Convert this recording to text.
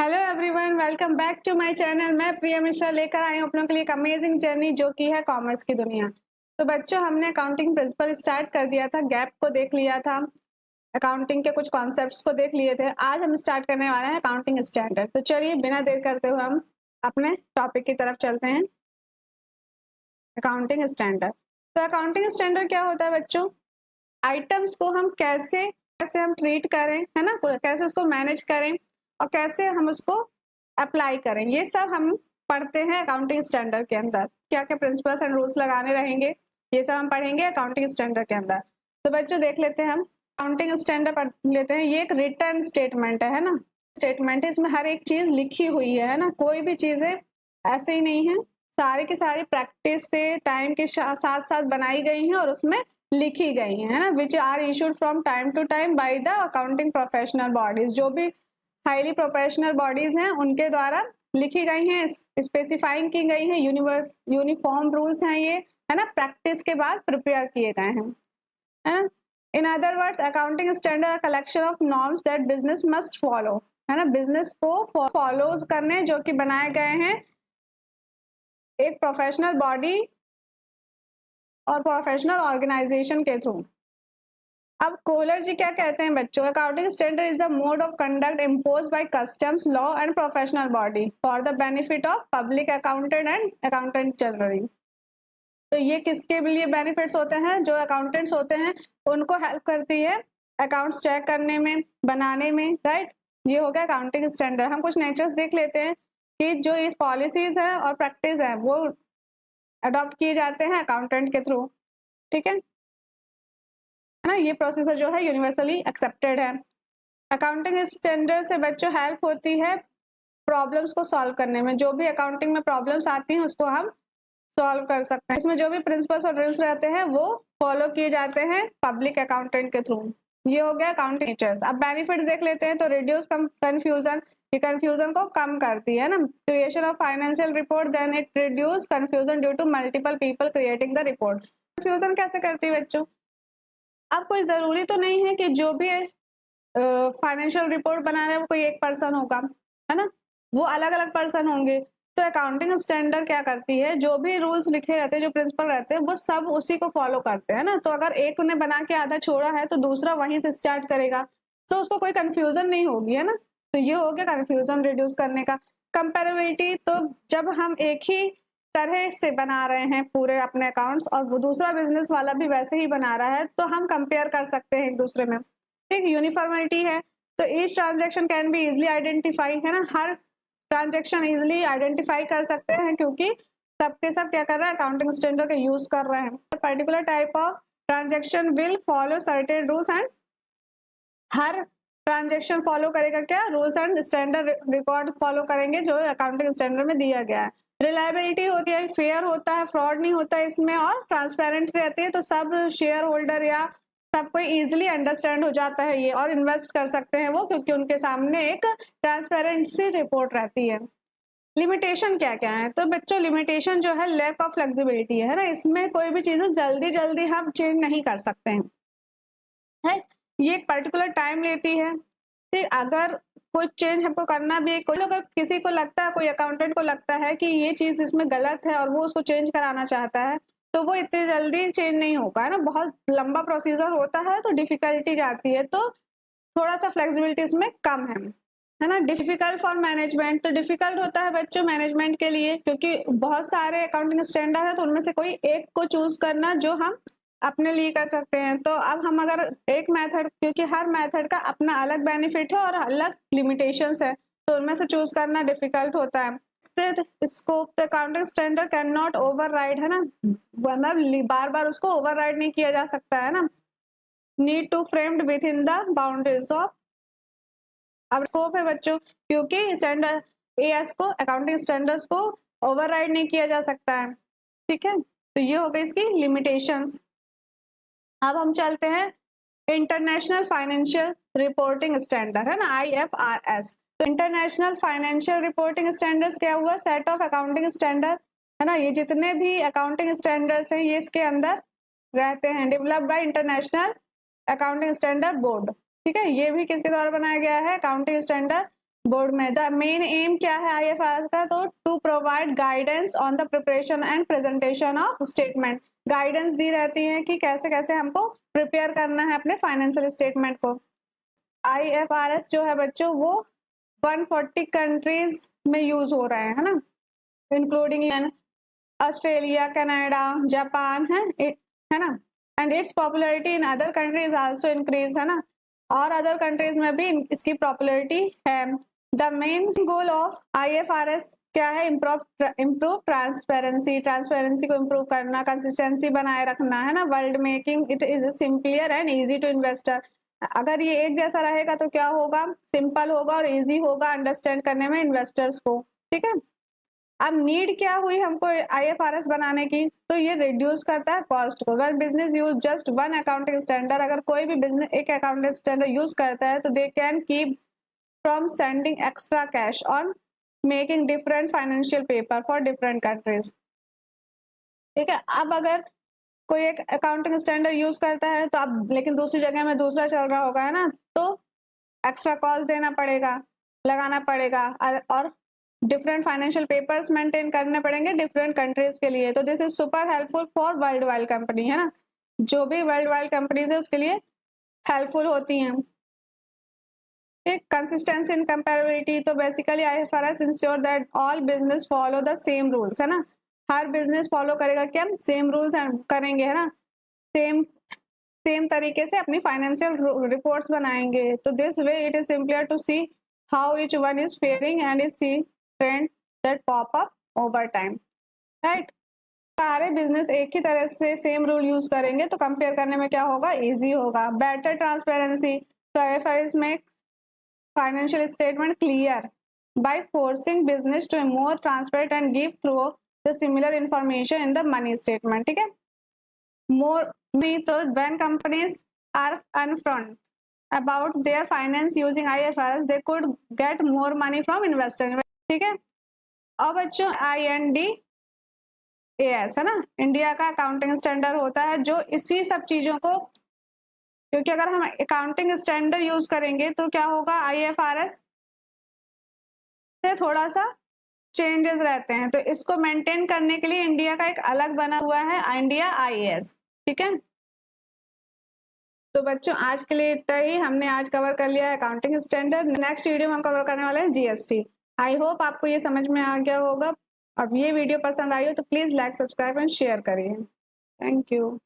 Hello everyone, welcome back to my channel. मैं प्रिया मिश्रा लेकर आई हूँ अपनों के लिए एक अमेजिंग जर्नी जो कि है कॉमर्स की दुनिया। तो बच्चों, हमने अकाउंटिंग प्रिंसिपल स्टार्ट कर दिया था, गैप को देख लिया था, अकाउंटिंग के कुछ कॉन्सेप्ट्स को देख लिए थे। आज हम स्टार्ट करने वाले हैं अकाउंटिंग स्टैंडर्ड। तो चलिए बिना देर करते हुए हम अपने टॉपिक की तरफ चलते हैं, अकाउंटिंग स्टैंडर्ड। तो अकाउंटिंग स्टैंडर्ड क्या होता है बच्चों? आइटम्स को हम कैसे कैसे हम ट्रीट करें, है ना, कैसे उसको मैनेज करें और कैसे हम उसको अप्लाई करें, ये सब हम पढ़ते हैं अकाउंटिंग स्टैंडर्ड के अंदर। क्या क्या प्रिंसिपल्स एंड रूल्स लगाने रहेंगे, ये सब हम पढ़ेंगे अकाउंटिंग स्टैंडर्ड के अंदर। तो बच्चों देख लेते हैं, हम अकाउंटिंग स्टैंडर्ड पढ़ लेते हैं। ये एक रिटर्न स्टेटमेंट है ना, स्टेटमेंट है, इसमें हर एक चीज लिखी हुई है ना, कोई भी चीजें ऐसे ही नहीं है, सारी की सारी प्रैक्टिस से टाइम के साथ साथ बनाई गई हैं और उसमें लिखी गई है ना, which are issued from time to time by the accounting professional bodies. जो भी हाईली प्रोफेशनल बॉडीज हैं उनके द्वारा लिखी गई हैं, स्पेसिफाइंग की गई हैं, यूनिफॉर्म रूल्स हैं ये, है ना, प्रैक्टिस के बाद प्रिपेयर किए गए हैं, है ना। In other words, accounting standard collection of norms that business must follow, है ना, बिजनेस को फॉलो करने जो कि बनाए गए हैं एक प्रोफेशनल बॉडी और प्रोफेशनल ऑर्गेनाइजेशन के थ्रू। अब कोहलर जी क्या कहते हैं बच्चों? Accounting standard is the mode of conduct impose by customs, law and professional body for the benefit of public accountant and accountant generally. तो ये किसके लिए बेनिफिट्स होते हैं? जो अकाउंटेंट्स होते हैं उनको हेल्प करती है अकाउंट्स चेक करने में, बनाने में, राइट। ये हो गया अकाउंटिंग स्टैंडर्ड। हम कुछ नेचर्स देख लेते हैं कि जो इस पॉलिसीज है और प्रैक्टिस है वो अडॉप्ट किए जाते हैं अकाउंटेंट के थ्रू, ठीक है ना। ये प्रोसीजर जो है यूनिवर्सली एक्सेप्टेड है। अकाउंटिंग स्टैंडर्ड से बच्चों हेल्प होती है प्रॉब्लम्स को सॉल्व करने में। जो भी अकाउंटिंग में प्रॉब्लम्स आती हैं उसको हम सॉल्व कर सकते हैं। इसमें जो भी प्रिंसिपल्स और रूल्स रहते हैं वो फॉलो किए जाते हैं पब्लिक अकाउंटेंट के थ्रू। ये हो गया अकाउंटिंग फीचर्स। अब बेनिफिट देख लेते हैं। तो रिड्यूस कंफ्यूजन, ये कंफ्यूजन को कम करती है ना। Creation of financial report, then it reduce confusion due to multiple people creating the report. Confusion कैसे करती है बच्चों? अब कोई जरूरी तो नहीं है कि जो भी फाइनेंशियल रिपोर्ट बना रहे हैं वो कोई एक पर्सन होगा, है ना, वो अलग अलग पर्सन होंगे। तो अकाउंटिंग स्टैंडर्ड क्या करती है, जो भी रूल्स लिखे रहते हैं, जो प्रिंसिपल रहते हैं, वो सब उसी को फॉलो करते हैं ना। तो अगर एक ने बना के आधा छोड़ा है तो दूसरा वहीं से स्टार्ट करेगा, तो उसको कोई कंफ्यूजन नहीं होगी, है ना। तो ये हो गया कंफ्यूजन रिड्यूस करने का। कंपेरेबिलिटी, तो जब हम एक ही तरह से बना रहे हैं पूरे अपने अकाउंट्स और वो दूसरा बिजनेस वाला भी वैसे ही बना रहा है, तो हम कंपेयर कर सकते हैं एक दूसरे में, ठीक। यूनिफॉर्मिटी है, तो each transaction can be easily identify, है ना, हर ट्रांजेक्शन इजिली आइडेंटिफाई कर सकते हैं क्योंकि सबके सब क्या कर रहे हैं, अकाउंटिंग स्टैंडर्ड का यूज कर रहे हैं। Particular type of transaction will follow certain rules and, her transaction follow करेगा क्या, rules and standard record follow करेंगे जो अकाउंटिंग स्टैंडर्ड में दिया गया है। रिलायबिलिटी होती है, फेयर होता है, फ्रॉड नहीं होता है इसमें, और ट्रांसपेरेंट रहती है, तो सब शेयर होल्डर या सबको इजीली अंडरस्टैंड हो जाता है ये, और इन्वेस्ट कर सकते हैं वो, क्योंकि उनके सामने एक ट्रांसपेरेंसी रिपोर्ट रहती है। लिमिटेशन क्या क्या है? तो बच्चों लिमिटेशन जो है लैक ऑफ फ्लेक्सिबिलिटी है ना, इसमें कोई भी चीजें जल्दी जल्दी हम चेंज नहीं कर सकते हैं, है, ये एक पर्टिकुलर टाइम लेती है। ठीक, अगर कोई चेंज हमको करना भी, कोई लोग किसी को लगता है, कोई अकाउंटेंट को लगता है कि ये चीज इसमें गलत है और वो उसको चेंज कराना चाहता है, तो वो इतनी जल्दी चेंज नहीं होगा, है ना, बहुत लंबा प्रोसीजर होता है, तो डिफिकल्टी जाती है, तो थोड़ा सा फ्लेक्सिबिलिटी इसमें कम है ना। डिफिकल्ट फॉर मैनेजमेंट, तो डिफिकल्ट होता है बच्चों मैनेजमेंट के लिए, क्योंकि बहुत सारे अकाउंटिंग स्टैंडर्ड है, तो उनमें से कोई एक को चूज करना जो हम अपने लिए कर सकते हैं। तो अब हम अगर एक मेथड, क्योंकि हर मेथड का अपना अलग बेनिफिट है और अलग लिमिटेशंस है, तो उनमें से चूज करना डिफिकल्ट होता है। Scope, accounting standard can not override, है ना, मतलब बार बार उसको ओवरराइड नहीं किया जा सकता, है ना। Need to framed within the boundaries of, अब स्कोप है बच्चों, क्योंकि स्टैंडर्ड एएस को, अकाउंटिंग स्टैंडर्ड्स को ओवरराइड नहीं किया जा सकता है, ठीक है। तो ये हो गई इसकी लिमिटेशंस। अब हम चलते हैं इंटरनेशनल फाइनेंशियल रिपोर्टिंग स्टैंडर्ड, है ना, IFRS। तो इंटरनेशनल फाइनेंशियल रिपोर्टिंग स्टैंडर्ड्स क्या हुआ, सेट ऑफ अकाउंटिंग स्टैंडर्ड, है ना, ये जितने भी अकाउंटिंग स्टैंडर्ड्स हैं ये इसके अंदर रहते हैं, develop by international accounting standard board, ठीक है। ये भी किसके द्वारा बनाया गया है, अकाउंटिंग स्टैंडर्ड बोर्ड में। द मेन एम क्या है IFRS का, तो to provide guidance on the preparation and presentation of statement. Guidance दी रहती है कि कैसे कैसे हमको प्रिपेयर करना है अपने फाइनेंशियल स्टेटमेंट को। IFRS जो है बच्चों वो 140 कंट्रीज में यूज हो रहा है ना, इंक्लूडिंग ऑस्ट्रेलिया, कनाडा, जापान है ना, and it's popularity in other countries also increase, है ना, और अदर कंट्रीज में भी इसकी पॉपुलैरिटी है। The main goal of IFRS क्या है, इम्प्रूव ट्रांसपेरेंसी, ट्रांसपेरेंसी को इम्प्रूव करना, कंसिस्टेंसी बनाए रखना, है ना, world making it is simpler and easy to investor. अगर ये एक जैसा रहेगा तो क्या होगा, सिंपल होगा और इजी होगा अंडरस्टैंड करने में इन्वेस्टर्स को, ठीक है। अब नीड क्या हुई हमको IFRS बनाने की, तो ये रिड्यूस करता है कॉस्ट को। अगर business use just one accounting standard, अगर कोई भी बिजनेस एक अकाउंटिंग स्टैंडर्ड यूज करता है तो they can keep from sending extra cash on making different financial paper for different countries, ठीक है। अब अगर कोई एक अकाउंटिंग स्टैंडर्ड यूज करता है तो अब लेकिन दूसरी जगह में दूसरा चल रहा होगा, है ना, तो एक्स्ट्रा कॉस्ट देना पड़ेगा, लगाना पड़ेगा, और डिफरेंट फाइनेंशियल पेपर्स मेंटेन करने पड़ेंगे डिफरेंट कंट्रीज के लिए। तो this is super helpful for world wide company, है ना, जो भी वर्ल्ड वाइड कंपनीज है उसके लिए हेल्पफुल होती हैं। एक कंसिस्टेंसी इन कंपेरेबिलिटी, तो basically IFRS ensure that all business follow the same rules, है ना, हर बिजनेस फॉलो करेगा क्या, सेम रूल्स करेंगे, है ना, सेम तरीके से अपनी फाइनेंशियल रिपोर्ट्स बनाएंगे। तो this way it is simpler to see how each one is faring and is see trend that pop up over time, right. सारे बिजनेस एक ही तरह से सेम रूल यूज करेंगे तो कंपेयर करने में क्या होगा, इजी होगा। बेटर ट्रांसपेरेंसी, तो IFRS makes financial statement clear by forcing business to be more transparent and give through the similar information in the money statement, ठीक है। more नहीं तो when companies are upfront about their finance using IFRS they could get more money from investors, ठीक है। अब बच्चों IND-AS है ना, इंडिया का अकाउंटिंग स्टैंडर्ड होता है जो इसी सब चीजों को, क्योंकि अगर हम अकाउंटिंग स्टैंडर्ड यूज करेंगे तो क्या होगा, IFRS से थोड़ा सा चेंजेस रहते हैं, तो इसको मेंटेन करने के लिए इंडिया का एक अलग बना हुआ है इंडिया IAS, ठीक है। तो बच्चों आज के लिए इतना ही, हमने आज कवर कर लिया है अकाउंटिंग स्टैंडर्ड। नेक्स्ट वीडियो में हम कवर करने वाले हैं GST। आई होप आपको ये समझ में आ गया होगा। अब ये वीडियो पसंद आई हो तो please like, subscribe and share करिए। Thank you.